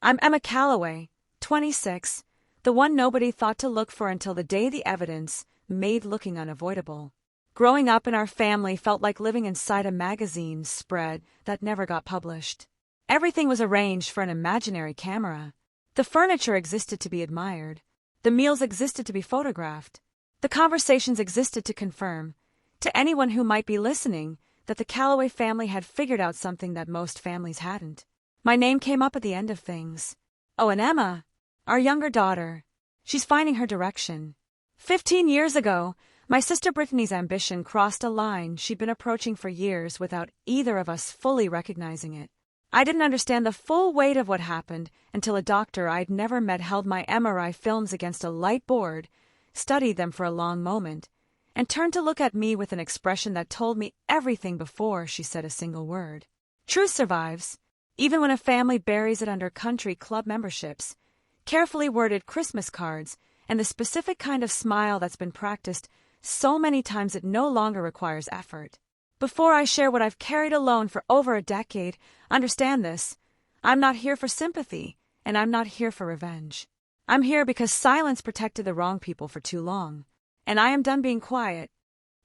I'm Emma Calloway, 26, the one nobody thought to look for until the day the evidence made looking unavoidable. Growing up in our family felt like living inside a magazine spread that never got published. Everything was arranged for an imaginary camera. The furniture existed to be admired. The meals existed to be photographed. The conversations existed to confirm, to anyone who might be listening, that the Calloway family had figured out something that most families hadn't. My name came up at the end of things. Oh, and Emma, our younger daughter, she's finding her direction. 15 years ago, my sister Brittany's ambition crossed a line she'd been approaching for years without either of us fully recognizing it. I didn't understand the full weight of what happened until a doctor I'd never met held my MRI films against a light board, studied them for a long moment, and turned to look at me with an expression that told me everything before she said a single word. Truth survives, even when a family buries it under country club memberships, carefully worded Christmas cards, and the specific kind of smile that's been practiced so many times it no longer requires effort. Before I share what I've carried alone for over a decade, understand this: I'm not here for sympathy, and I'm not here for revenge. I'm here because silence protected the wrong people for too long, and I am done being quiet.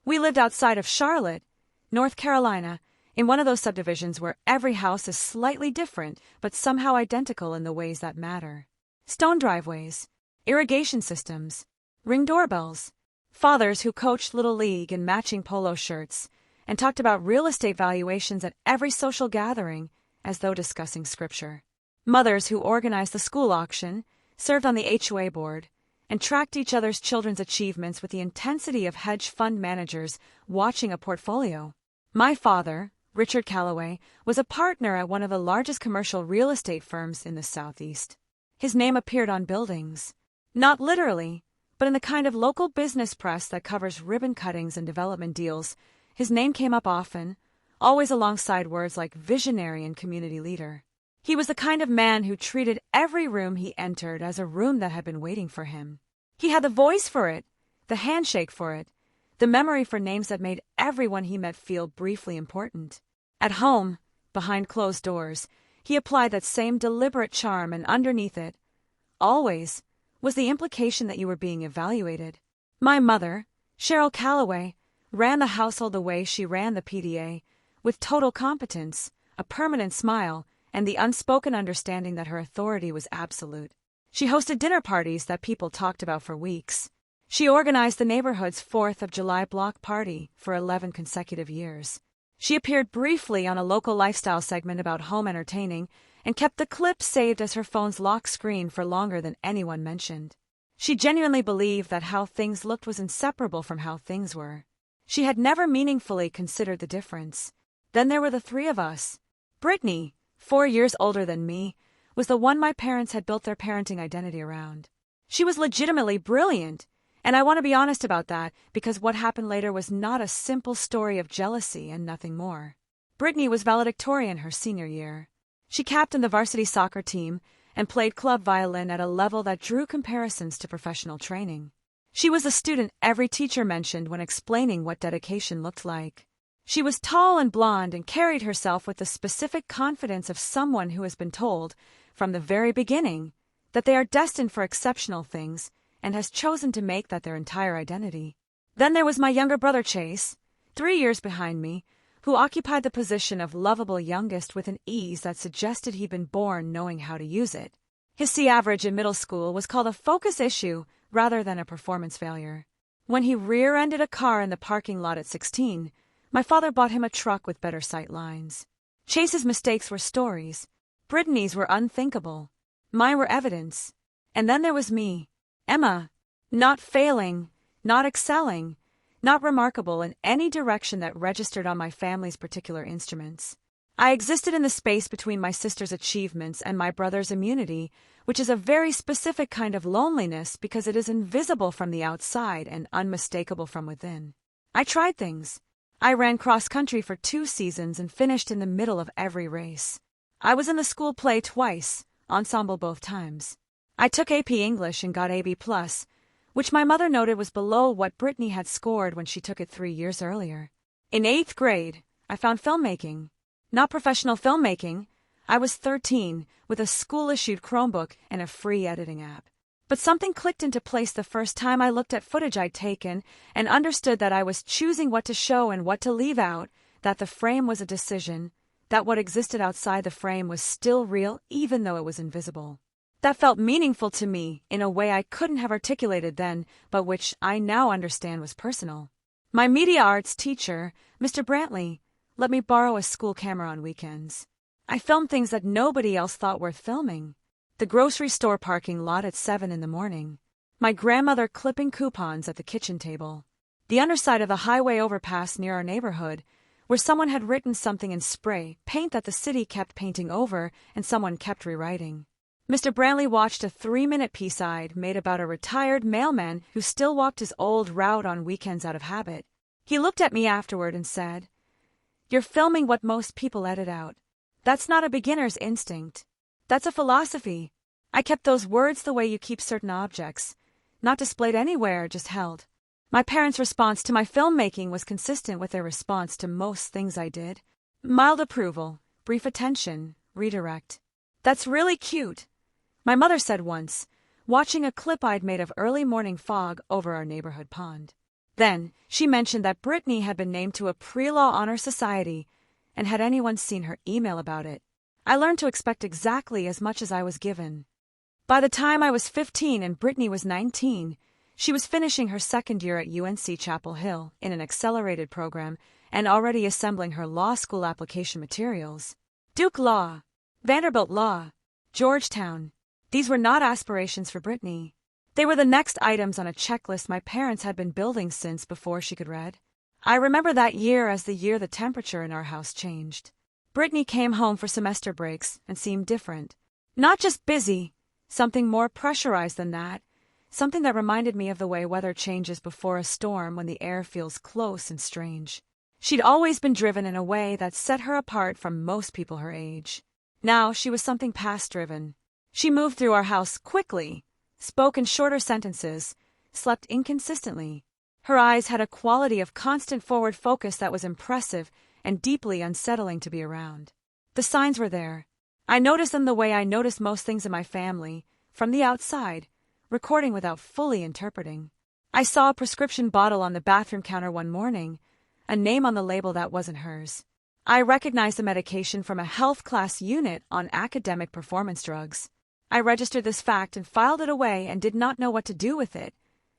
We lived outside of Charlotte, North Carolina, in one of those subdivisions where every house is slightly different but somehow identical in the ways that matter. Stone driveways, irrigation systems, ring doorbells, fathers who coached Little League in matching polo shirts, and talked about real estate valuations at every social gathering as though discussing scripture. Mothers who organized the school auction, served on the HOA board, and tracked each other's children's achievements with the intensity of hedge fund managers watching a portfolio. My father, Richard Calloway, was a partner at one of the largest commercial real estate firms in the Southeast. His name appeared on buildings. Not literally, but in the kind of local business press that covers ribbon cuttings and development deals. His name came up often, always alongside words like visionary and community leader. He was the kind of man who treated every room he entered as a room that had been waiting for him. He had the voice for it, the handshake for it, the memory for names that made everyone he met feel briefly important. At home, behind closed doors, he applied that same deliberate charm, and underneath it, always, was the implication that you were being evaluated. My mother, Cheryl Calloway, ran the household the way she ran the PDA, with total competence, a permanent smile, and the unspoken understanding that her authority was absolute. She hosted dinner parties that people talked about for weeks. She organized the neighborhood's 4th of July block party for 11 consecutive years. She appeared briefly on a local lifestyle segment about home entertaining and kept the clip saved as her phone's lock screen for longer than anyone mentioned. She genuinely believed that how things looked was inseparable from how things were. She had never meaningfully considered the difference. Then there were the three of us. Brittany, 4 years older than me, was the one my parents had built their parenting identity around. She was legitimately brilliant, and I want to be honest about that because what happened later was not a simple story of jealousy and nothing more. Brittany was valedictorian her senior year. She captained the varsity soccer team and played club violin at a level that drew comparisons to professional training. She was the student every teacher mentioned when explaining what dedication looked like. She was tall and blonde and carried herself with the specific confidence of someone who has been told, from the very beginning, that they are destined for exceptional things and has chosen to make that their entire identity. Then there was my younger brother Chase, 3 years behind me, who occupied the position of lovable youngest with an ease that suggested he'd been born knowing how to use it. His C average in middle school was called a focus issue rather than a performance failure. When he rear-ended a car in the parking lot at 16, my father bought him a truck with better sight lines. Chase's mistakes were stories. Brittany's were unthinkable. Mine were evidence. And then there was me, Emma, not failing, not excelling, not remarkable in any direction that registered on my family's particular instruments. I existed in the space between my sister's achievements and my brother's immunity, which is a very specific kind of loneliness because it is invisible from the outside and unmistakable from within. I tried things. I ran cross-country for 2 seasons and finished in the middle of every race. I was in the school play twice, ensemble both times. I took AP English and got AB+, which my mother noted was below what Brittany had scored when she took it 3 years earlier. In 8th grade, I found filmmaking. Not professional filmmaking. I was 13, with a school-issued Chromebook and a free editing app. But something clicked into place the first time I looked at footage I'd taken and understood that I was choosing what to show and what to leave out, that the frame was a decision, that what existed outside the frame was still real even though it was invisible. That felt meaningful to me in a way I couldn't have articulated then, but which I now understand was personal. My media arts teacher, Mr. Brantley, let me borrow a school camera on weekends. I filmed things that nobody else thought worth filming. The grocery store parking lot at 7 in the morning. My grandmother clipping coupons at the kitchen table. The underside of the highway overpass near our neighborhood, where someone had written something in spray paint that the city kept painting over and someone kept rewriting. Mr. Brantley watched a 3-minute piece I'd made about a retired mailman who still walked his old route on weekends out of habit. He looked at me afterward and said, "You're filming what most people edit out. That's not a beginner's instinct. That's a philosophy." I kept those words the way you keep certain objects, not displayed anywhere, just held. My parents' response to my filmmaking was consistent with their response to most things I did. Mild approval, brief attention, redirect. "That's really cute," my mother said once, watching a clip I'd made of early morning fog over our neighborhood pond. Then, she mentioned that Brittany had been named to a pre-law honor society, and had anyone seen her email about it. I learned to expect exactly as much as I was given. By the time I was 15 and Brittany was 19, she was finishing her second year at UNC Chapel Hill in an accelerated program and already assembling her law school application materials. Duke Law, Vanderbilt Law, Georgetown. These were not aspirations for Brittany. They were the next items on a checklist my parents had been building since before she could read. I remember that year as the year the temperature in our house changed. Brittany came home for semester breaks and seemed different. Not just busy, something more pressurized than that, something that reminded me of the way weather changes before a storm when the air feels close and strange. She'd always been driven in a way that set her apart from most people her age. Now she was something past-driven. She moved through our house quickly, spoke in shorter sentences, slept inconsistently. Her eyes had a quality of constant forward focus that was impressive and deeply unsettling to be around. The signs were there. I noticed them the way I noticed most things in my family, from the outside, recording without fully interpreting. I saw a prescription bottle on the bathroom counter one morning, a name on the label that wasn't hers. I recognized the medication from a health class unit on academic performance drugs. I registered this fact and filed it away and did not know what to do with it,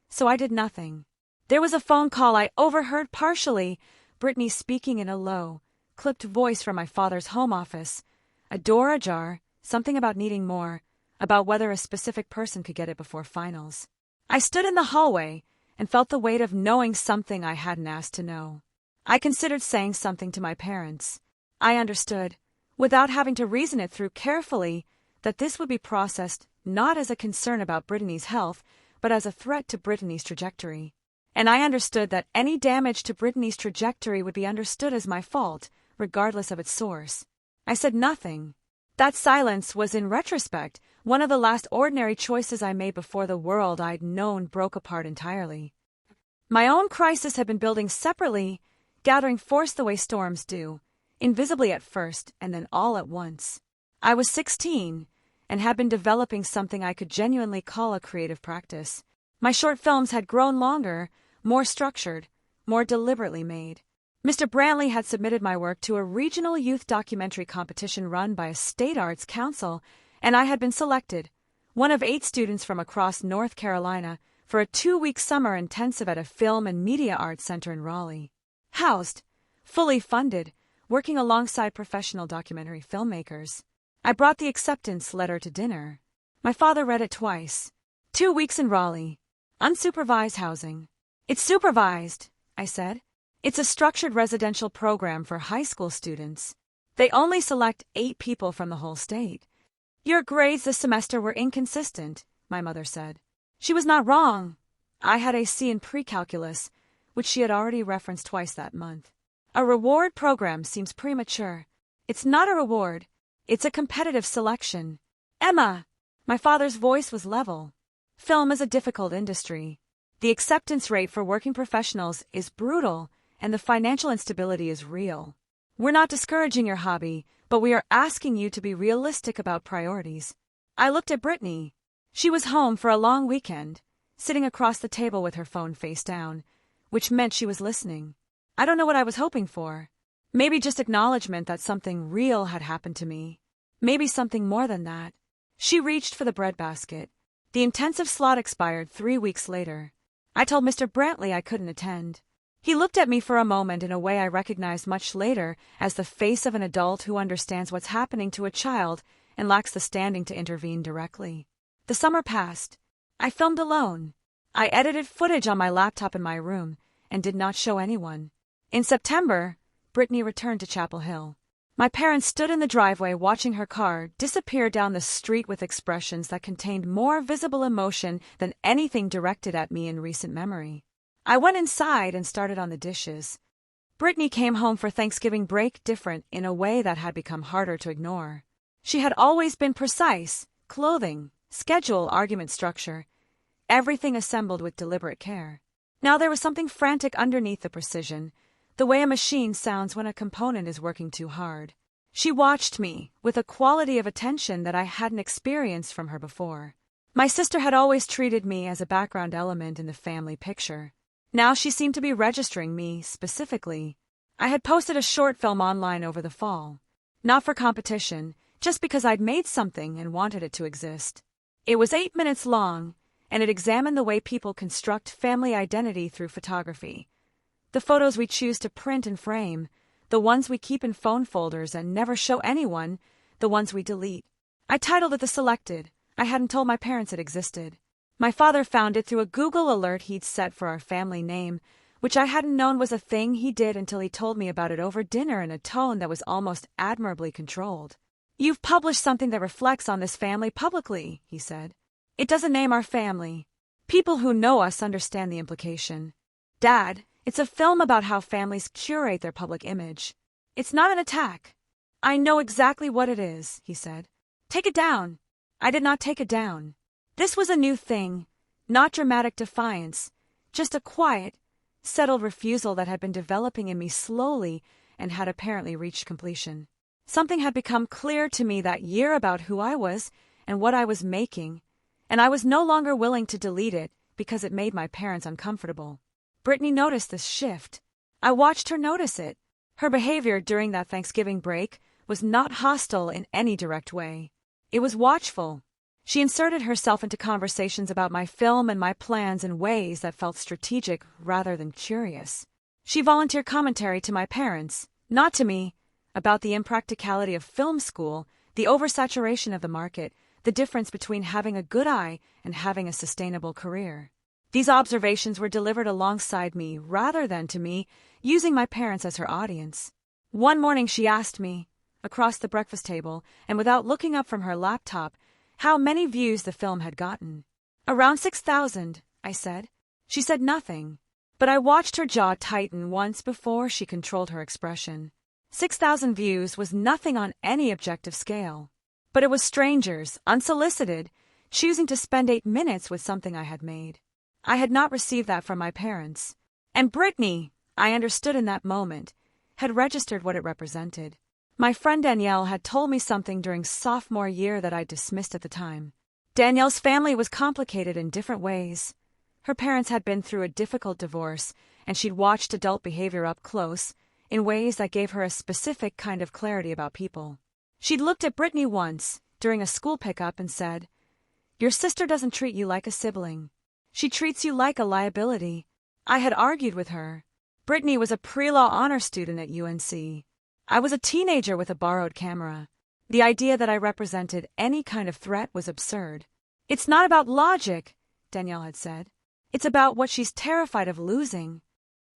so I did nothing. There was a phone call I overheard partially, Brittany speaking in a low, clipped voice from my father's home office, a door ajar, something about needing more, about whether a specific person could get it before finals. I stood in the hallway and felt the weight of knowing something I hadn't asked to know. I considered saying something to my parents. I understood, without having to reason it through carefully, that this would be processed not as a concern about Brittany's health, but as a threat to Brittany's trajectory. And I understood that any damage to Brittany's trajectory would be understood as my fault, regardless of its source. I said nothing. That silence was, in retrospect, one of the last ordinary choices I made before the world I'd known broke apart entirely. My own crisis had been building separately, gathering force the way storms do, invisibly at first and then all at once. I was 16, and had been developing something I could genuinely call a creative practice. My short films had grown longer, more structured, more deliberately made. Mr. Brantley had submitted my work to a regional youth documentary competition run by a state arts council, and I had been selected, one of 8 students from across North Carolina, for a 2-week summer intensive at a film and media arts center in Raleigh. Housed, fully funded, working alongside professional documentary filmmakers. I brought the acceptance letter to dinner. My father read it twice. 2 weeks in Raleigh. Unsupervised housing. "It's supervised," I said. "It's a structured residential program for high school students. They only select 8 people from the whole state." "Your grades this semester were inconsistent," my mother said. She was not wrong. I had a C in pre-calculus, which she had already referenced twice that month. "A reward program seems premature." "It's not a reward. It's a competitive selection." "Emma!" My father's voice was level. "Film is a difficult industry. The acceptance rate for working professionals is brutal, and the financial instability is real. We're not discouraging your hobby, but we are asking you to be realistic about priorities." I looked at Brittany. She was home for a long weekend, sitting across the table with her phone face down, which meant she was listening. I don't know what I was hoping for. Maybe just acknowledgement that something real had happened to me. Maybe something more than that. She reached for the breadbasket. The intensive slot expired 3 weeks later. I told Mr. Brantley I couldn't attend. He looked at me for a moment in a way I recognized much later as the face of an adult who understands what's happening to a child and lacks the standing to intervene directly. The summer passed. I filmed alone. I edited footage on my laptop in my room and did not show anyone. In September, Brittany returned to Chapel Hill. My parents stood in the driveway watching her car disappear down the street with expressions that contained more visible emotion than anything directed at me in recent memory. I went inside and started on the dishes. Brittany came home for Thanksgiving break different in a way that had become harder to ignore. She had always been precise: clothing, schedule, argument structure, everything assembled with deliberate care. Now there was something frantic underneath the precision, the way a machine sounds when a component is working too hard. She watched me with a quality of attention that I hadn't experienced from her before. My sister had always treated me as a background element in the family picture. Now she seemed to be registering me specifically. I had posted a short film online over the fall. Not for competition, just because I'd made something and wanted it to exist. It was 8 minutes long, and it examined the way people construct family identity through photography. The photos we choose to print and frame, the ones we keep in phone folders and never show anyone, the ones we delete. I titled it The Selected. I hadn't told my parents it existed. My father found it through a Google alert he'd set for our family name, which I hadn't known was a thing he did until he told me about it over dinner in a tone that was almost admirably controlled. "You've published something that reflects on this family publicly," he said. "It doesn't name our family. People who know us understand the implication. Dad, it's a film about how families curate their public image. It's not an attack." "I know exactly what it is," he said. "Take it down." I did not take it down. This was a new thing, not dramatic defiance, just a quiet, settled refusal that had been developing in me slowly and had apparently reached completion. Something had become clear to me that year about who I was and what I was making, and I was no longer willing to delete it because it made my parents uncomfortable. Brittany noticed this shift. I watched her notice it. Her behavior during that Thanksgiving break was not hostile in any direct way. It was watchful. She inserted herself into conversations about my film and my plans in ways that felt strategic rather than curious. She volunteered commentary to my parents, not to me, about the impracticality of film school, the oversaturation of the market, the difference between having a good eye and having a sustainable career. These observations were delivered alongside me rather than to me, using my parents as her audience. One morning she asked me, across the breakfast table and without looking up from her laptop, how many views the film had gotten. "Around 6,000, I said. She said nothing, but I watched her jaw tighten once before she controlled her expression. 6,000 views was nothing on any objective scale. But it was strangers, unsolicited, choosing to spend 8 minutes with something I had made. I had not received that from my parents. And Brittany, I understood in that moment, had registered what it represented. My friend Danielle had told me something during sophomore year that I dismissed at the time. Danielle's family was complicated in different ways. Her parents had been through a difficult divorce, and she'd watched adult behavior up close, in ways that gave her a specific kind of clarity about people. She'd looked at Brittany once, during a school pickup, and said, "Your sister doesn't treat you like a sibling. She treats you like a liability." I had argued with her. Brittany was a pre-law honor student at UNC. I was a teenager with a borrowed camera. The idea that I represented any kind of threat was absurd. "It's not about logic," Danielle had said. "It's about what she's terrified of losing."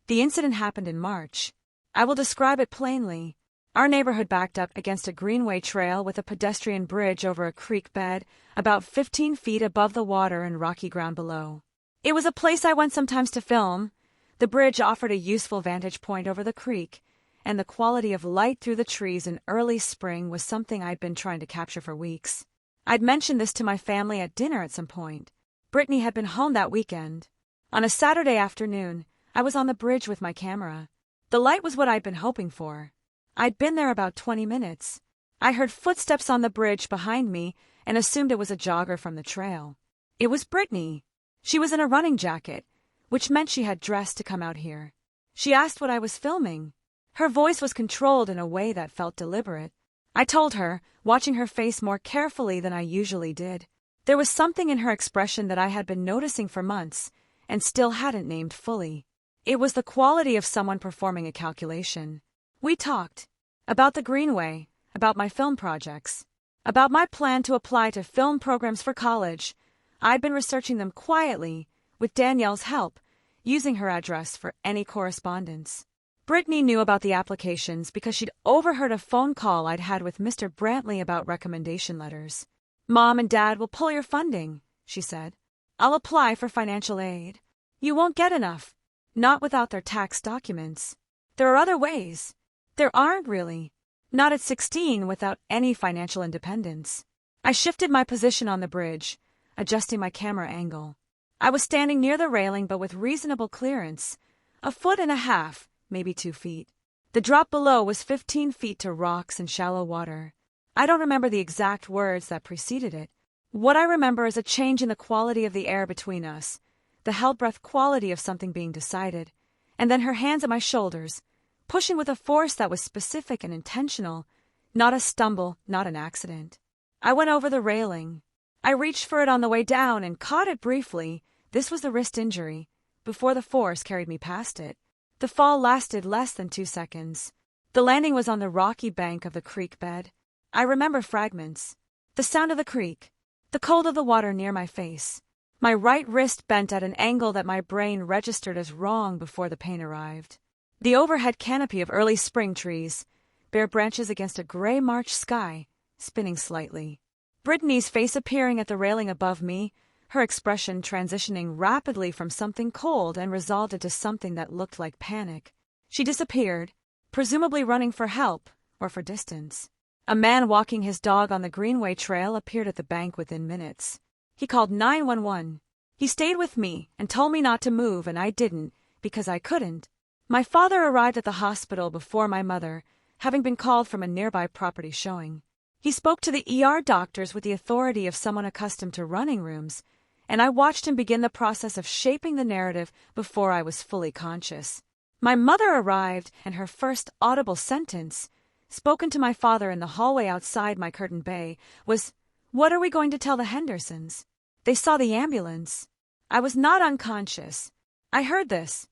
The incident happened in March. I will describe it plainly. Our neighborhood backed up against a greenway trail with a pedestrian bridge over a creek bed, about 15 feet above the water and rocky ground below. It was a place I went sometimes to film. The bridge offered a useful vantage point over the creek, and the quality of light through the trees in early spring was something I'd been trying to capture for weeks. I'd mentioned this to my family at dinner at some point. Brittany had been home that weekend. On a Saturday afternoon, I was on the bridge with my camera. The light was what I'd been hoping for. I'd been there about 20 minutes. I heard footsteps on the bridge behind me and assumed it was a jogger from the trail. It was Brittany. She was in a running jacket, which meant she had dressed to come out here. She asked what I was filming. Her voice was controlled in a way that felt deliberate. I told her, watching her face more carefully than I usually did. There was something in her expression that I had been noticing for months and still hadn't named fully. It was the quality of someone performing a calculation. We talked about the Greenway, about my film projects, about my plan to apply to film programs for college. I'd been researching them quietly, with Danielle's help, using her address for any correspondence. Brittany knew about the applications because she'd overheard a phone call I'd had with Mr. Brantley about recommendation letters. "Mom and Dad will pull your funding," she said. "I'll apply for financial aid. You won't get enough. Not without their tax documents. There are other ways." There aren't really. Not at 16 without any financial independence. I shifted my position on the bridge, adjusting my camera angle. I was standing near the railing but with reasonable clearance, 1.5 feet, maybe 2 feet. The drop below was 15 feet to rocks and shallow water. I don't remember the exact words that preceded it. What I remember is a change in the quality of the air between us, the held-breath quality of something being decided, and then her hands at my shoulders, pushing with a force that was specific and intentional, not a stumble, not an accident. I went over the railing. I reached for it on the way down and caught it briefly. This was the wrist injury, before the force carried me past it. The fall lasted less than 2 seconds. The landing was on the rocky bank of the creek bed. I remember fragments. The sound of the creek, the cold of the water near my face. My right wrist bent at an angle that my brain registered as wrong before the pain arrived. The overhead canopy of early spring trees, bare branches against a gray March sky, spinning slightly. Brittany's face appearing at the railing above me, her expression transitioning rapidly from something cold and resolved into something that looked like panic. She disappeared, presumably running for help or for distance. A man walking his dog on the Greenway Trail appeared at the bank within minutes. He called 911. He stayed with me and told me not to move, and I didn't, because I couldn't. My father arrived at the hospital before my mother, having been called from a nearby property showing. He spoke to the ER doctors with the authority of someone accustomed to running rooms, and I watched him begin the process of shaping the narrative before I was fully conscious. My mother arrived, and her first audible sentence, spoken to my father in the hallway outside my curtained bay, was, "What are we going to tell the Hendersons? They saw the ambulance." I was not unconscious. I heard this.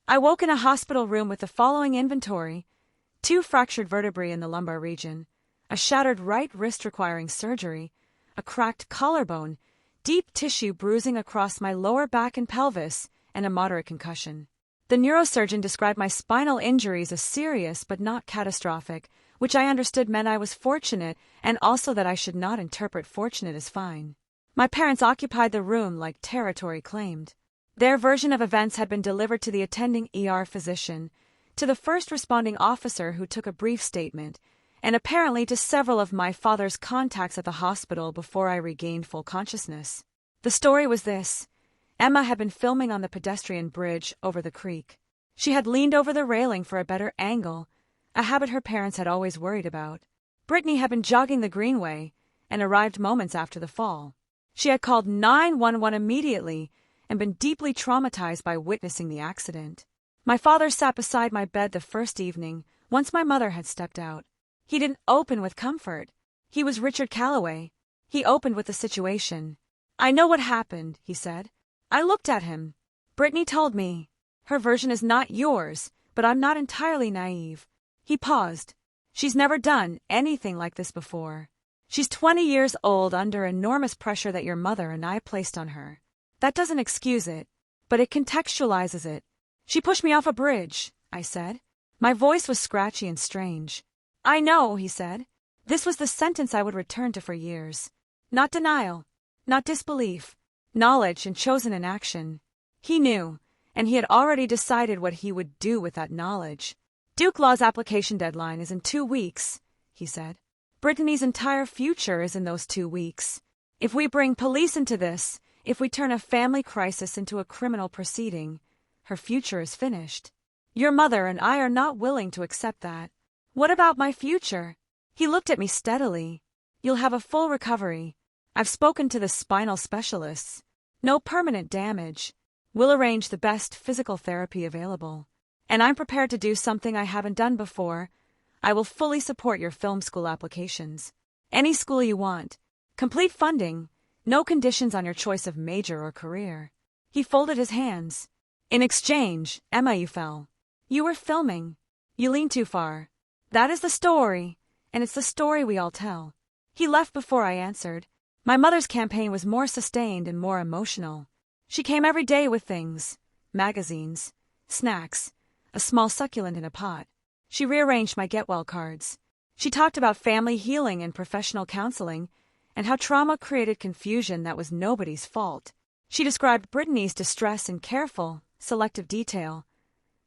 I woke in a hospital room with the following inventory: 2 fractured vertebrae in the lumbar region, a shattered right wrist requiring surgery, a cracked collarbone, deep tissue bruising across my lower back and pelvis, and a moderate concussion. The neurosurgeon described my spinal injuries as serious but not catastrophic, which I understood meant I was fortunate, and also that I should not interpret fortunate as fine. My parents occupied the room like territory claimed. Their version of events had been delivered to the attending ER physician, to the first responding officer who took a brief statement, and apparently to several of my father's contacts at the hospital before I regained full consciousness. The story was this: Emma had been filming on the pedestrian bridge over the creek. She had leaned over the railing for a better angle, a habit her parents had always worried about. Brittany had been jogging the Greenway and arrived moments after the fall. She had called 911 immediately and been deeply traumatized by witnessing the accident. My father sat beside my bed the first evening, once my mother had stepped out. He didn't open with comfort. He was Richard Calloway. He opened with the situation. "I know what happened," he said. I looked at him. "Brittany told me. Her version is not yours, but I'm not entirely naive." He paused. "She's never done anything like this before. She's 20 years old under enormous pressure that your mother and I placed on her. That doesn't excuse it, but it contextualizes it. She pushed me off a bridge," I said. My voice was scratchy and strange. "I know," he said. This was the sentence I would return to for years. Not denial, not disbelief, knowledge and chosen in action. He knew, and he had already decided what he would do with that knowledge. "Duke Law's application deadline is in 2 weeks," he said. "Brittany's entire future is in those 2 weeks. If we bring police into this, if we turn a family crisis into a criminal proceeding, her future is finished. Your mother and I are not willing to accept that." "What about my future?" He looked at me steadily. You'll have a full recovery. I've spoken to the spinal specialists. No permanent damage. We'll arrange the best physical therapy available. And I'm prepared to do something I haven't done before. I will fully support your film school applications. Any school you want. Complete funding. No conditions on your choice of major or career. He folded his hands. In exchange, Emma, you fell. You were filming. You leaned too far. That is the story, and it's the story we all tell. He left before I answered. My mother's campaign was more sustained and more emotional. She came every day with things. Magazines. Snacks. A small succulent in a pot. She rearranged my get-well cards. She talked about family healing and professional counseling, and how trauma created confusion that was nobody's fault. She described Brittany's distress in careful, selective detail.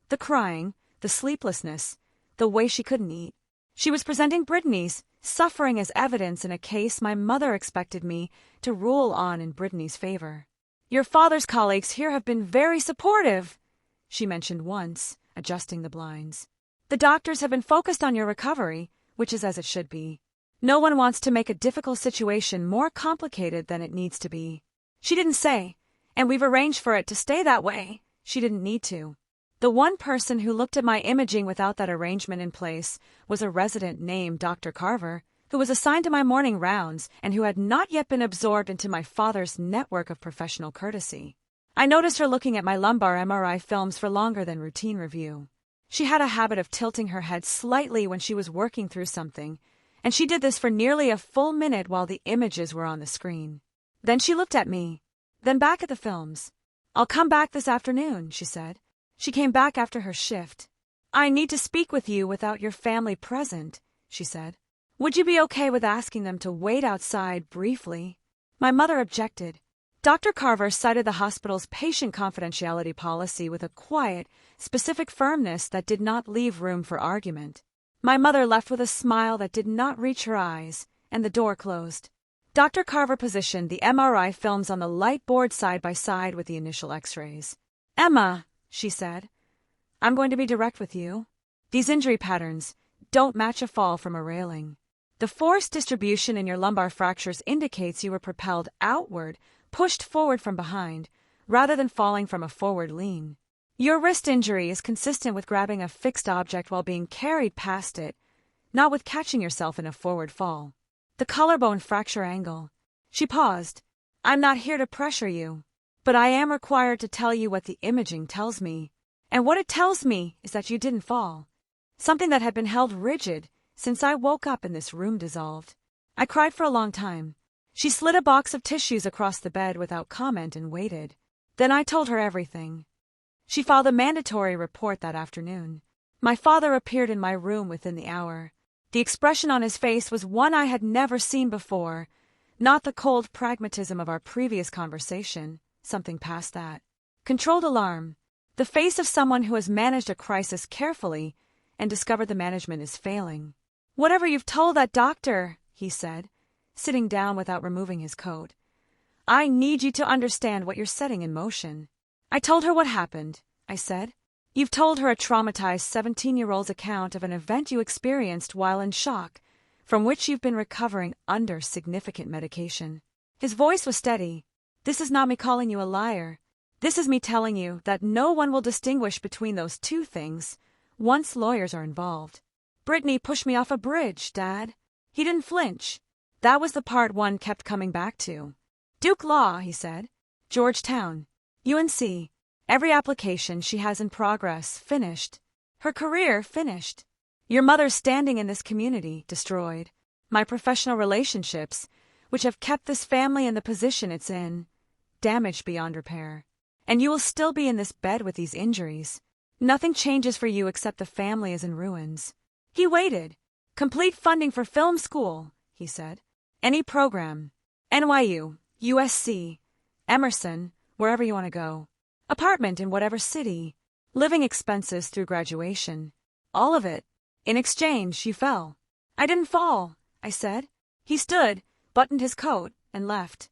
The crying, the sleeplessness, the way she couldn't eat. She was presenting Brittany's suffering as evidence in a case my mother expected me to rule on in Brittany's favor. Your father's colleagues here have been very supportive, she mentioned once, adjusting the blinds. The doctors have been focused on your recovery, which is as it should be. No one wants to make a difficult situation more complicated than it needs to be. She didn't say, and we've arranged for it to stay that way. She didn't need to. The one person who looked at my imaging without that arrangement in place was a resident named Dr. Carver, who was assigned to my morning rounds and who had not yet been absorbed into my father's network of professional courtesy. I noticed her looking at my lumbar MRI films for longer than routine review. She had a habit of tilting her head slightly when she was working through something, and she did this for nearly a full minute while the images were on the screen. Then she looked at me, then back at the films. I'll come back this afternoon, she said. She came back after her shift. I need to speak with you without your family present, she said. Would you be okay with asking them to wait outside briefly? My mother objected. Dr. Carver cited the hospital's patient confidentiality policy with a quiet, specific firmness that did not leave room for argument. My mother left with a smile that did not reach her eyes, and the door closed. Dr. Carver positioned the MRI films on the light board side by side with the initial x-rays. Emma, she said, I'm going to be direct with you. These injury patterns don't match a fall from a railing. The force distribution in your lumbar fractures indicates you were propelled outward, pushed forward from behind, rather than falling from a forward lean. Your wrist injury is consistent with grabbing a fixed object while being carried past it, not with catching yourself in a forward fall. The collarbone fracture angle. She paused. I'm not here to pressure you, but I am required to tell you what the imaging tells me. And what it tells me is that you didn't fall. Something that had been held rigid since I woke up and this room dissolved. I cried for a long time. She slid a box of tissues across the bed without comment and waited. Then I told her everything. She filed a mandatory report that afternoon. My father appeared in my room within the hour. The expression on his face was one I had never seen before, not the cold pragmatism of our previous conversation, something past that. Controlled alarm, the face of someone who has managed a crisis carefully and discovered the management is failing. Whatever you've told that doctor, he said, sitting down without removing his coat. I need you to understand what you're setting in motion. I told her what happened, I said. You've told her a traumatized 17-year-old's account of an event you experienced while in shock, from which you've been recovering under significant medication. His voice was steady. This is not me calling you a liar. This is me telling you that no one will distinguish between those two things once lawyers are involved. Brittany pushed me off a bridge, Dad. He didn't flinch. That was the part one kept coming back to. Duke Law, he said. Georgetown. UNC. Every application she has in progress, finished. Her career, finished. Your mother's standing in this community, destroyed. My professional relationships, which have kept this family in the position it's in, damaged beyond repair. And you will still be in this bed with these injuries. Nothing changes for you except the family is in ruins. He waited. Complete funding for film school, he said. Any program. NYU, USC, Emerson, wherever you want to go. Apartment in whatever city. Living expenses through graduation. All of it. In exchange, you fell. I didn't fall, I said. He stood, buttoned his coat, and left.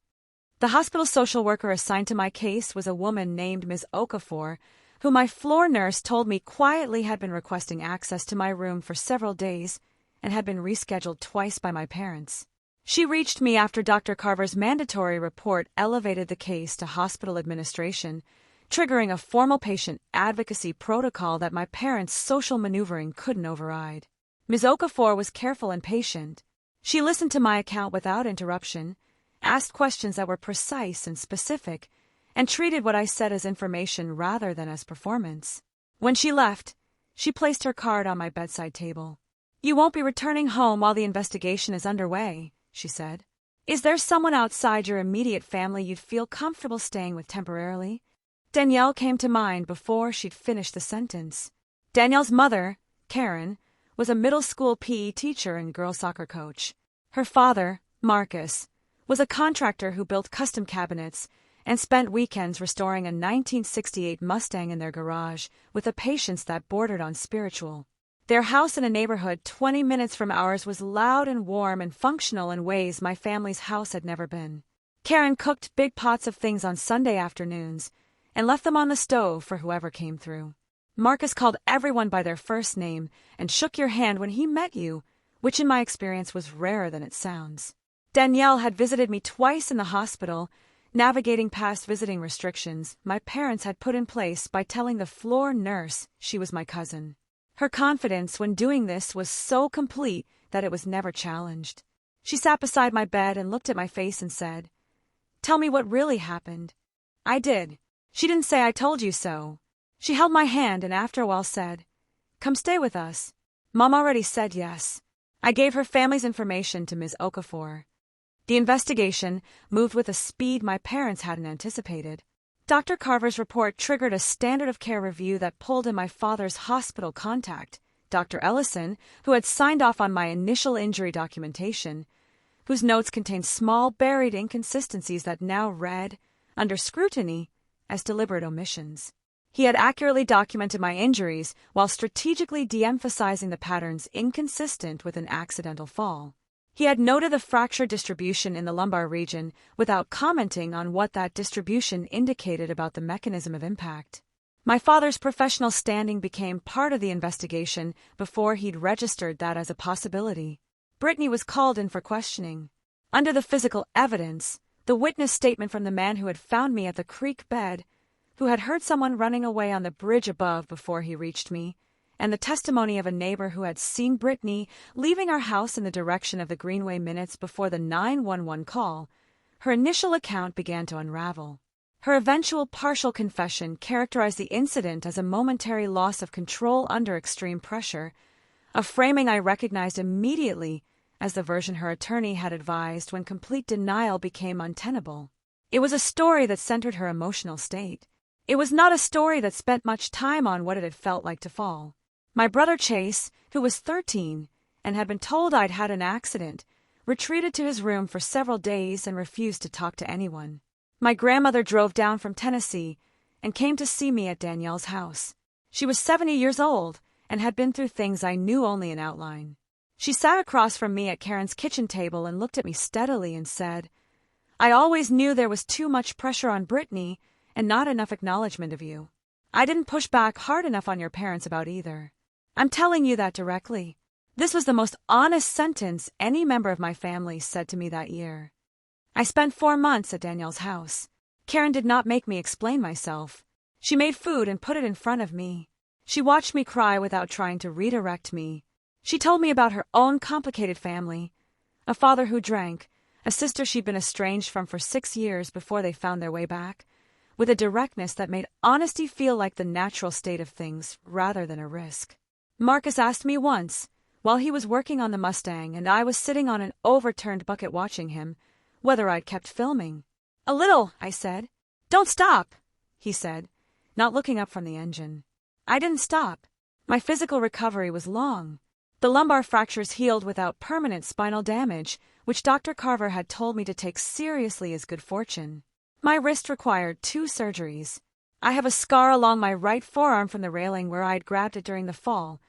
The hospital social worker assigned to my case was a woman named Ms. Okafor, who my floor nurse told me quietly had been requesting access to my room for several days and had been rescheduled twice by my parents. She reached me after Dr. Carver's mandatory report elevated the case to hospital administration, triggering a formal patient advocacy protocol that my parents' social maneuvering couldn't override. Ms. Okafor was careful and patient. She listened to my account without interruption, asked questions that were precise and specific, and treated what I said as information rather than as performance. When she left, she placed her card on my bedside table. "You won't be returning home while the investigation is underway," she said. "Is there someone outside your immediate family you'd feel comfortable staying with temporarily?" Danielle came to mind before she'd finished the sentence. Danielle's mother, Karen, was a middle school PE teacher and girls soccer coach. Her father, Marcus, was a contractor who built custom cabinets and spent weekends restoring a 1968 Mustang in their garage with a patience that bordered on spiritual. Their house in a neighborhood 20 minutes from ours was loud and warm and functional in ways my family's house had never been. Karen cooked big pots of things on Sunday afternoons and left them on the stove for whoever came through. Marcus called everyone by their first name and shook your hand when he met you, which in my experience was rarer than it sounds. Danielle had visited me twice in the hospital, navigating past visiting restrictions my parents had put in place by telling the floor nurse she was my cousin. Her confidence when doing this was so complete that it was never challenged. She sat beside my bed and looked at my face and said, "Tell me what really happened." I did. She didn't say "I told you so." She held my hand and after a while said, "Come stay with us." Mom already said yes. I gave her family's information to Ms. Okafor. The investigation moved with a speed my parents hadn't anticipated. Dr. Carver's report triggered a standard of care review that pulled in my father's hospital contact, Dr. Ellison, who had signed off on my initial injury documentation, whose notes contained small buried inconsistencies that now read, under scrutiny, as deliberate omissions. He had accurately documented my injuries while strategically de-emphasizing the patterns inconsistent with an accidental fall. He had noted the fracture distribution in the lumbar region without commenting on what that distribution indicated about the mechanism of impact. My father's professional standing became part of the investigation before he'd registered that as a possibility. Brittany was called in for questioning. Under the physical evidence, the witness statement from the man who had found me at the creek bed, who had heard someone running away on the bridge above before he reached me, and the testimony of a neighbor who had seen Brittany leaving our house in the direction of the Greenway minutes before the 911 call, her initial account began to unravel. Her eventual partial confession characterized the incident as a momentary loss of control under extreme pressure, a framing I recognized immediately as the version her attorney had advised when complete denial became untenable. It was a story that centered her emotional state. It was not a story that spent much time on what it had felt like to fall. My brother Chase, who was 13 and had been told I'd had an accident, retreated to his room for several days and refused to talk to anyone. My grandmother drove down from Tennessee and came to see me at Danielle's house. She was 70 years old and had been through things I knew only in outline. She sat across from me at Karen's kitchen table and looked at me steadily and said, "I always knew there was too much pressure on Brittany and not enough acknowledgement of you. I didn't push back hard enough on your parents about either. I'm telling you that directly." This was the most honest sentence any member of my family said to me that year. I spent 4 months at Danielle's house. Karen did not make me explain myself. She made food and put it in front of me. She watched me cry without trying to redirect me. She told me about her own complicated family, a father who drank, a sister she'd been estranged from for 6 years before they found their way back, with a directness that made honesty feel like the natural state of things rather than a risk. Marcus asked me once, while he was working on the Mustang and I was sitting on an overturned bucket watching him, whether I'd kept filming. "A little," I said. "Don't stop," he said, not looking up from the engine. I didn't stop. My physical recovery was long. The lumbar fractures healed without permanent spinal damage, which Dr. Carver had told me to take seriously as good fortune. My wrist required 2 surgeries. I have a scar along my right forearm from the railing where I had grabbed it during the fall,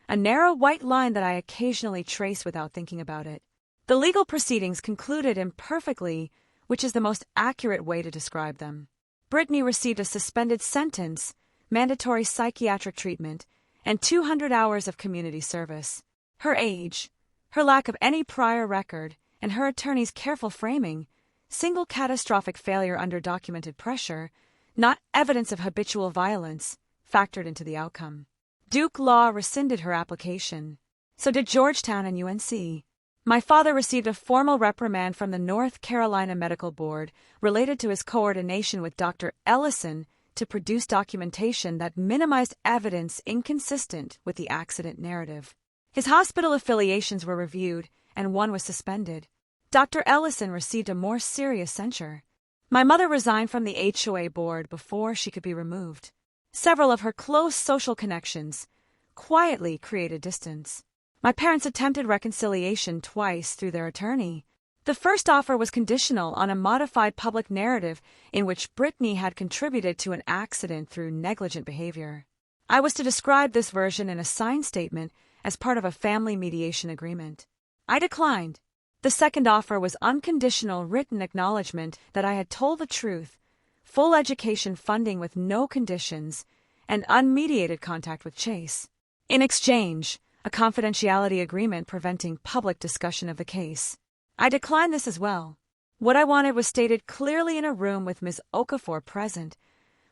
a narrow white line that I occasionally trace without thinking about it. The legal proceedings concluded imperfectly, which is the most accurate way to describe them. Brittany received a suspended sentence, mandatory psychiatric treatment, and 200 hours of community service. Her age, Her lack of any prior record, and her attorney's careful framing, single catastrophic failure under documented pressure, not evidence of habitual violence, factored into the outcome. Duke Law rescinded her application. So did Georgetown and UNC. My father received a formal reprimand from the North Carolina Medical Board related to his coordination with Dr. Ellison to produce documentation that minimized evidence inconsistent with the accident narrative. His hospital affiliations were reviewed, and one was suspended. Dr. Ellison received a more serious censure. My mother resigned from the HOA board before she could be removed. Several of her close social connections quietly created distance. My parents attempted reconciliation twice through their attorney. The first offer was conditional on a modified public narrative in which Brittany had contributed to an accident through negligent behavior. I was to describe this version in a signed statement as part of a family mediation agreement. I declined. The second offer was unconditional written acknowledgement that I had told the truth, full education funding with no conditions, and unmediated contact with Chase. In exchange, a confidentiality agreement preventing public discussion of the case. I declined this as well. What I wanted was stated clearly in a room with Ms. Okafor present,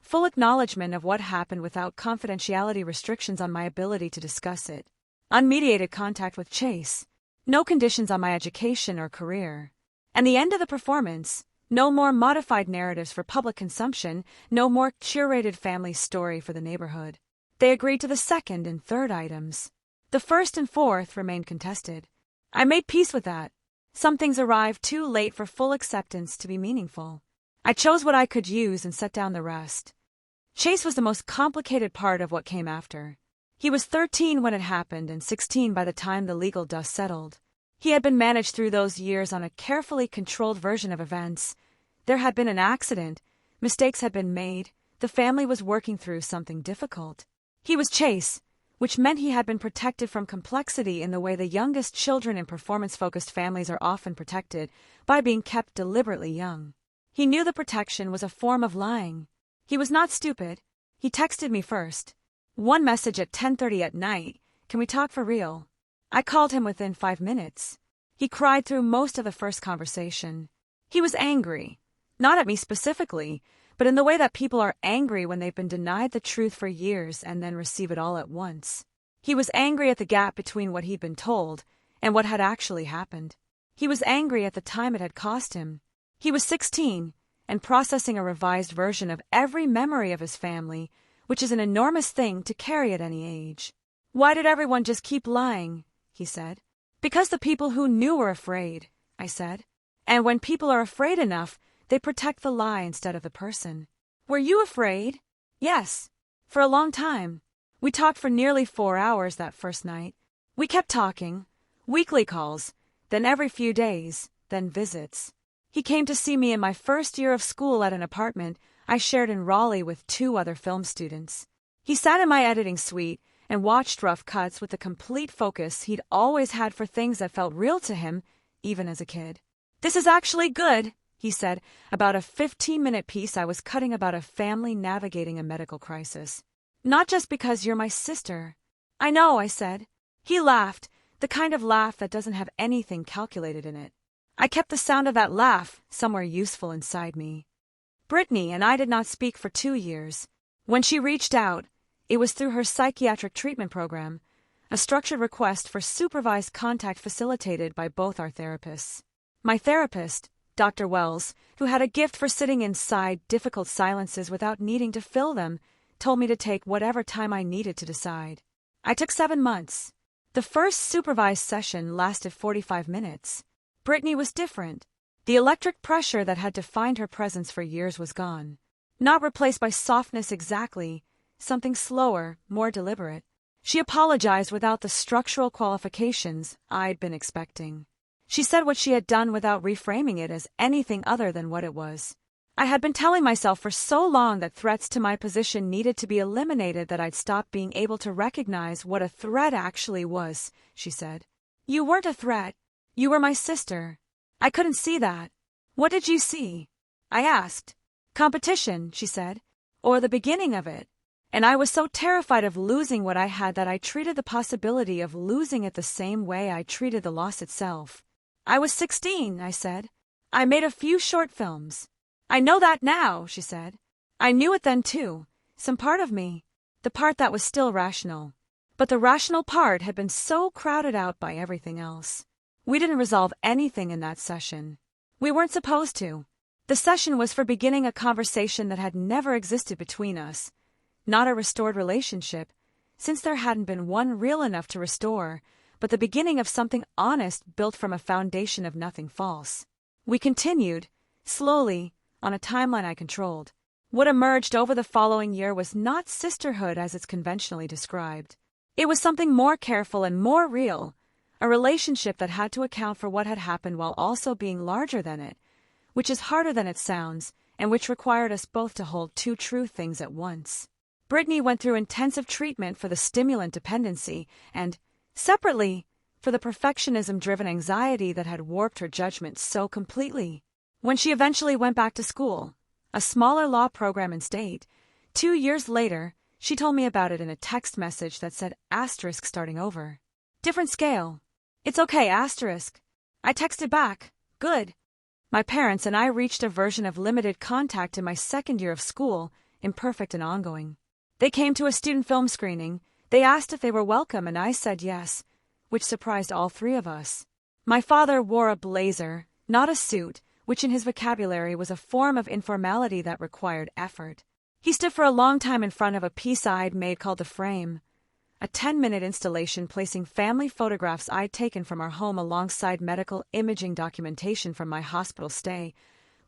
full acknowledgement of what happened without confidentiality restrictions on my ability to discuss it. Unmediated contact with Chase. No conditions on my education or career. And the end of the performance. No more modified narratives for public consumption, no more curated family story for the neighborhood. They agreed to the second and third items. The first and fourth remained contested. I made peace with that. Some things arrived too late for full acceptance to be meaningful. I chose what I could use and set down the rest. Chase was the most complicated part of what came after. He was 13 when it happened and 16 by the time the legal dust settled. He had been managed through those years on a carefully controlled version of events. There had been an accident, mistakes had been made, the family was working through something difficult. He was Chase, which meant he had been protected from complexity in the way the youngest children in performance-focused families are often protected, by being kept deliberately young. He knew the protection was a form of lying. He was not stupid. He texted me first. One message at 10:30 at night, "Can we talk for real?" I called him within 5 minutes. He cried through most of the first conversation. He was angry, not at me specifically, but in the way that people are angry when they've been denied the truth for years and then receive it all at once. He was angry at the gap between what he'd been told and what had actually happened. He was angry at the time it had cost him. He was 16 and processing a revised version of every memory of his family, which is an enormous thing to carry at any age. "Why did everyone just keep lying?" he said. "Because the people who knew were afraid," I said. "And when people are afraid enough, they protect the lie instead of the person." "Were you afraid?" "Yes. For a long time. We talked for nearly 4 hours that first night. We kept talking. Weekly calls, then every few days, then visits. He came to see me in my first year of school at an apartment I shared in Raleigh with 2 other film students. He sat in my editing suite and watched rough cuts with the complete focus he'd always had for things that felt real to him, even as a kid. "This is actually good," he said, about a 15-minute piece I was cutting about a family navigating a medical crisis. "Not just because you're my sister." "I know," I said. He laughed, the kind of laugh that doesn't have anything calculated in it. I kept the sound of that laugh somewhere useful inside me. Brittany and I did not speak for 2 years. When she reached out, it was through her psychiatric treatment program, a structured request for supervised contact facilitated by both our therapists. My therapist, Dr. Wells, who had a gift for sitting inside difficult silences without needing to fill them, told me to take whatever time I needed to decide. I took 7 months. The first supervised session lasted 45 minutes. Brittany was different. The electric pressure that had defined her presence for years was gone. Not replaced by softness exactly, something slower, more deliberate. She apologized without the structural qualifications I'd been expecting. She said what she had done without reframing it as anything other than what it was. I had been telling myself for so long that threats to my position needed to be eliminated that I'd stopped being able to recognize what a threat actually was, she said. "You weren't a threat. You were my sister." I couldn't see that. "What did you see?" I asked. "Competition," she said. "Or the beginning of it." And I was so terrified of losing what I had that I treated the possibility of losing it the same way I treated the loss itself. I was 16, I said. I made a few short films. I know that now, she said. I knew it then too, some part of me, the part that was still rational. But the rational part had been so crowded out by everything else. We didn't resolve anything in that session. We weren't supposed to. The session was for beginning a conversation that had never existed between us. Not a restored relationship, since there hadn't been one real enough to restore, but the beginning of something honest built from a foundation of nothing false. We continued, slowly, on a timeline I controlled. What emerged over the following year was not sisterhood as it's conventionally described. It was something more careful and more real, a relationship that had to account for what had happened while also being larger than it, which is harder than it sounds, and which required us both to hold two true things at once. Brittany went through intensive treatment for the stimulant dependency and, separately, for the perfectionism-driven anxiety that had warped her judgment so completely. When she eventually went back to school, a smaller law program in state, 2 years later, she told me about it in a text message that said asterisk starting over. Different scale. It's okay, asterisk. I texted back. Good. My parents and I reached a version of limited contact in my second year of school, imperfect and ongoing. They came to a student film screening. They asked if they were welcome and I said yes, which surprised all three of us. My father wore a blazer, not a suit, which in his vocabulary was a form of informality that required effort. He stood for a long time in front of a piece I'd made called The Frame, a 10-minute installation placing family photographs I'd taken from our home alongside medical imaging documentation from my hospital stay,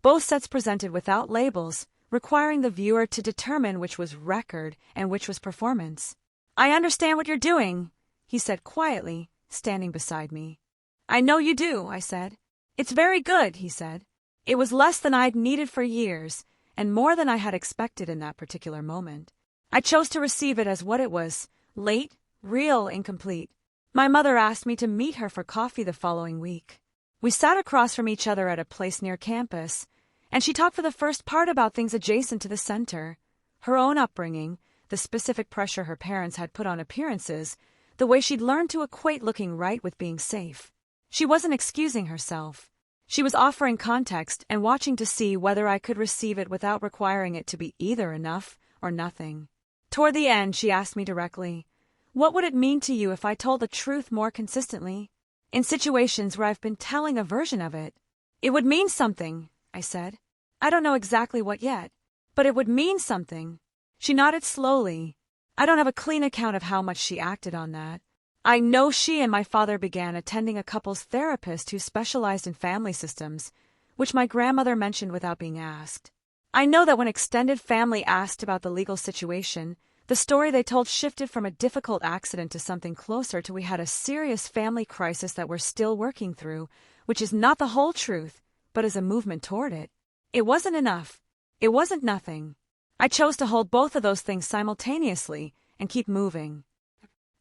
both sets presented without labels, requiring the viewer to determine which was record and which was performance. I understand what you're doing, he said quietly, standing beside me. I know you do, I said. It's very good, he said. It was less than I'd needed for years, and more than I had expected in that particular moment. I chose to receive it as what it was, late, real, incomplete. My mother asked me to meet her for coffee the following week. We sat across from each other at a place near campus, and she talked for the first part about things adjacent to the center, her own upbringing, the specific pressure her parents had put on appearances, the way she'd learned to equate looking right with being safe. She wasn't excusing herself. She was offering context and watching to see whether I could receive it without requiring it to be either enough or nothing. Toward the end, she asked me directly, "What would it mean to you if I told the truth more consistently? In situations where I've been telling a version of it." "It would mean something," I said. "I don't know exactly what yet, but it would mean something." She nodded slowly. I don't have a clean account of how much she acted on that. I know she and my father began attending a couples therapist who specialized in family systems, which my grandmother mentioned without being asked. I know that when extended family asked about the legal situation, the story they told shifted from a difficult accident to something closer to we had a serious family crisis that we're still working through, which is not the whole truth, but is a movement toward it. It wasn't enough. It wasn't nothing. I chose to hold both of those things simultaneously and keep moving.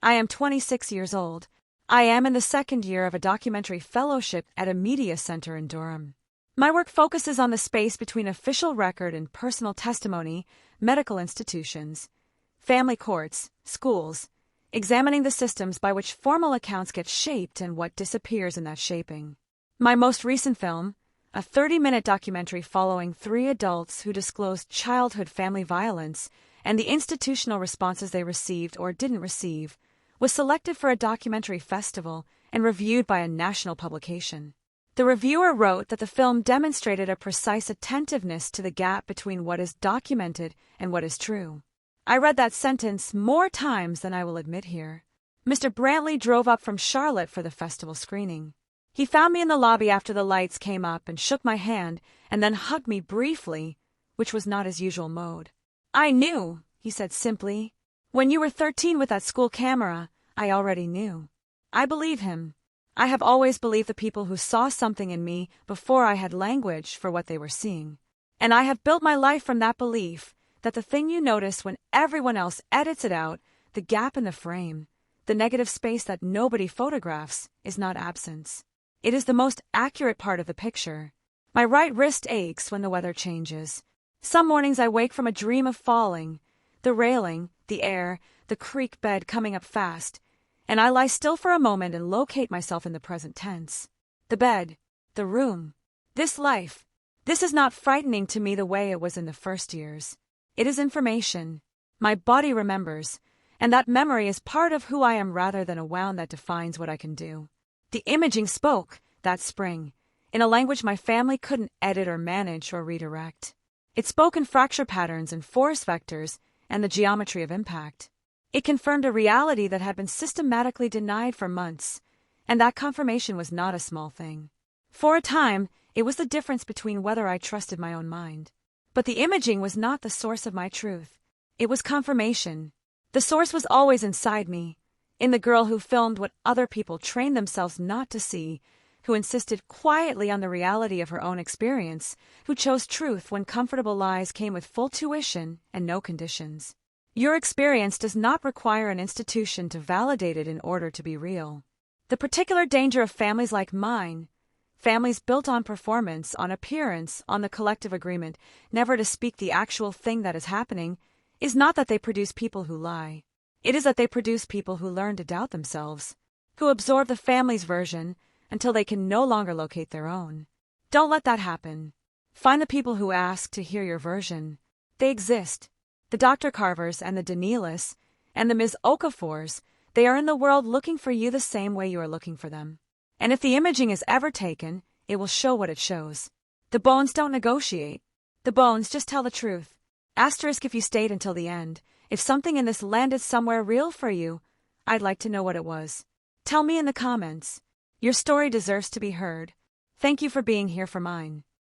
I am 26 years old. I am in the second year of a documentary fellowship at a media center in Durham. My work focuses on the space between official record and personal testimony, medical institutions, family courts, schools, examining the systems by which formal accounts get shaped and what disappears in that shaping. My most recent film, a 30-minute documentary following 3 adults who disclosed childhood family violence and the institutional responses they received or didn't receive, was selected for a documentary festival and reviewed by a national publication. The reviewer wrote that the film demonstrated a precise attentiveness to the gap between what is documented and what is true. I read that sentence more times than I will admit here. Mr. Brantley drove up from Charlotte for the festival screening. He found me in the lobby after the lights came up and shook my hand and then hugged me briefly, which was not his usual mode. "I knew," he said simply. "When you were 13 with that school camera, I already knew." I believe him. I have always believed the people who saw something in me before I had language for what they were seeing. And I have built my life from that belief that the thing you notice when everyone else edits it out, the gap in the frame, the negative space that nobody photographs, is not absence. It is the most accurate part of the picture. My right wrist aches when the weather changes. Some mornings I wake from a dream of falling. The The railing, the air, the creak bed coming up fast, and I lie still for a moment and locate myself in the present tense. The bed, the room, this life. This is not frightening to me the way it was in the first years. It is information. My body remembers, and that memory is part of who I am rather than a wound that defines what I can do. The imaging spoke, that spring, in a language my family couldn't edit or manage or redirect. It spoke in fracture patterns and force vectors and the geometry of impact. It confirmed a reality that had been systematically denied for months, and that confirmation was not a small thing. For a time, it was the difference between whether I trusted my own mind. But the imaging was not the source of my truth. It was confirmation. The source was always inside me, in the girl who filmed what other people trained themselves not to see, who insisted quietly on the reality of her own experience, who chose truth when comfortable lies came with full tuition and no conditions. Your experience does not require an institution to validate it in order to be real. The particular danger of families like mine, families built on performance, on appearance, on the collective agreement, never to speak the actual thing that is happening, is not that they produce people who lie. It is that they produce people who learn to doubt themselves, who absorb the family's version until they can no longer locate their own. Don't let that happen. Find the people who ask to hear your version. They exist. The Dr. Carvers and the Danilis and the Ms. Okafors, they are in the world looking for you the same way you are looking for them. And if the imaging is ever taken, it will show what it shows. The bones don't negotiate. The bones just tell the truth. Asterisk if you stayed until the end. If something in this landed somewhere real for you, I'd like to know what it was. Tell me in the comments. Your story deserves to be heard. Thank you for being here for mine.